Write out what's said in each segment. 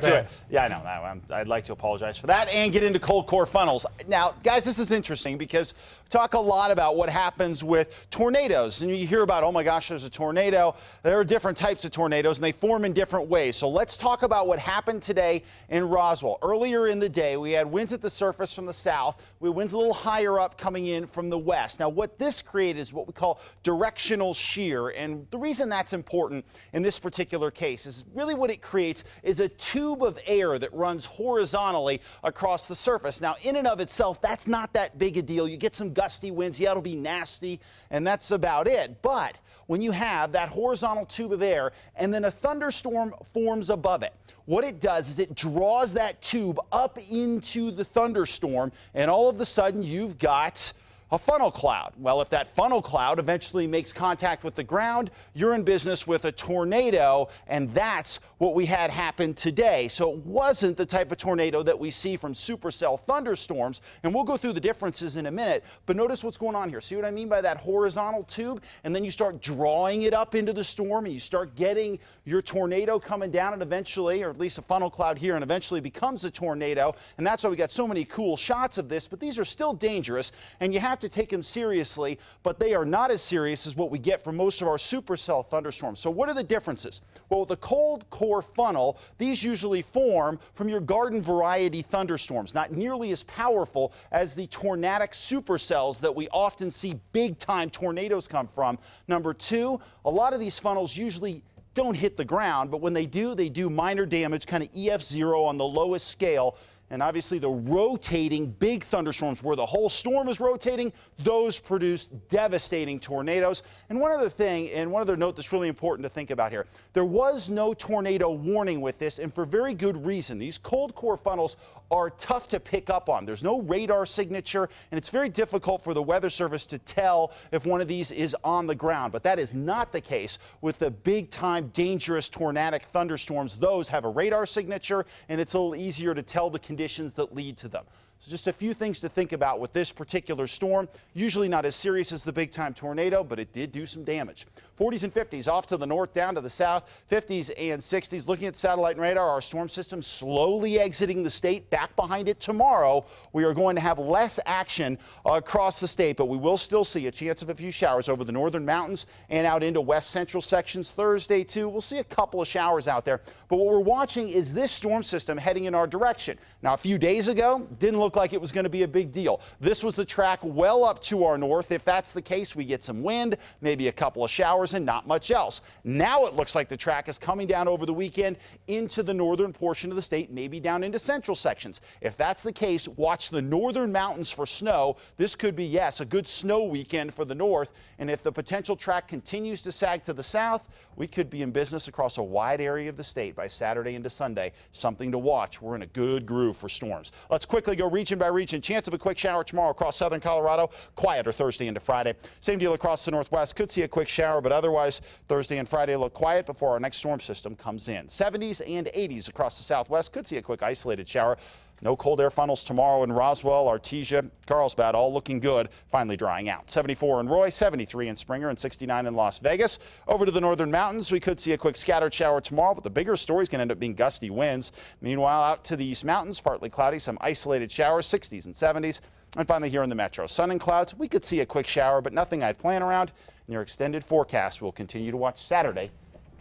To it. Yeah, I know. I'd like to apologize for that and get into cold core funnels. Now, guys, this is interesting because we talk a lot about what happens with tornadoes. And you hear about, oh my gosh, there's a tornado. There are different types of tornadoes, and they form in different ways. So let's talk about what happened today in Roswell. Earlier in the day, we had winds at the surface from the south. We had winds a little higher up coming in from the west. Now, what this created is what we call directional shear. And the reason that's important in this particular case is really what it creates is a tube of air that runs horizontally across the surface. Now, in and of itself, that's not that big a deal. You get some gusty winds, yeah, it'll be nasty, and that's about it. But when you have that horizontal tube of air and then a thunderstorm forms above it, what it does is it draws that tube up into the thunderstorm, and all of a sudden you've got a funnel cloud. Well, if that funnel cloud eventually makes contact with the ground, you're in business with a tornado, and that's what we had happen today. So it wasn't the type of tornado that we see from supercell thunderstorms, and we'll go through the differences in a minute, but notice what's going on here. See what I mean by that horizontal tube? And then you start drawing it up into the storm, and you start getting your tornado coming down, and eventually, or at least a funnel cloud here, and eventually becomes a tornado, and that's why we got so many cool shots of this, but these are still dangerous, and you have to take them seriously, but they are not as serious as what we get from most of our supercell thunderstorms. So what are the differences? Well, with the cold core funnel, these usually form from your garden variety thunderstorms, not nearly as powerful as the tornadic supercells that we often see big time tornadoes come from. Number two, a lot of these funnels usually don't hit the ground, but when they do minor damage, kind of EF0 on the lowest scale. And obviously the rotating big thunderstorms where the whole storm is rotating, those produce devastating tornadoes. And one other thing, and one other note that's really important to think about here, there was no tornado warning with this, and for very good reason. These cold core funnels are tough to pick up on. There's no radar signature, and it's very difficult for the Weather Service to tell if one of these is on the ground. But that is not the case with the big time dangerous tornadic thunderstorms. Those have a radar signature, and it's a little easier to tell the conditions that lead to them. So just a few things to think about with this particular storm. Usually not as serious as the big time tornado, but it did do some damage. 40s and 50s off to the north, down to the south, 50s and 60s. Looking at satellite and radar, our storm system slowly exiting the state. Back behind it tomorrow, we are going to have less action across the state, but we will still see a chance of a few showers over the northern mountains and out into west central sections Thursday too. We'll see a couple of showers out there, but what we're watching is this storm system heading in our direction. Now, a few days ago, didn't look like it was going to be a big deal. This was the track well up to our north. If that's the case, we get some wind, maybe a couple of showers, and not much else. Now it looks like the track is coming down over the weekend into the northern portion of the state, maybe down into central sections. If that's the case, watch the northern mountains for snow. This could be, yes, a good snow weekend for the north, and if the potential track continues to sag to the south, we could be in business across a wide area of the state by Saturday into Sunday. Something to watch. We're in a good groove for storms. Let's quickly go region by region. Chance of a quick shower tomorrow across southern Colorado. Quieter Thursday into Friday. Same deal across the northwest. Could see a quick shower, but otherwise Thursday and Friday look quiet before our next storm system comes in. 70s and 80s across the southwest. Could see a quick isolated shower. No cold air funnels tomorrow in Roswell, Artesia, Carlsbad, all looking good, finally drying out. 74 in Roy, 73 in Springer, and 69 in Las Vegas. Over to the northern mountains, we could see a quick scattered shower tomorrow, but the bigger story is going to end up being gusty winds. Meanwhile, out to the east mountains, partly cloudy, some isolated showers, 60s and 70s. And finally here in the metro, sun and clouds. We could see a quick shower, but nothing I'd plan around. And your extended forecast will continue to watch Saturday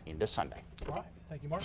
into Sunday. All right. Thank you, Mark.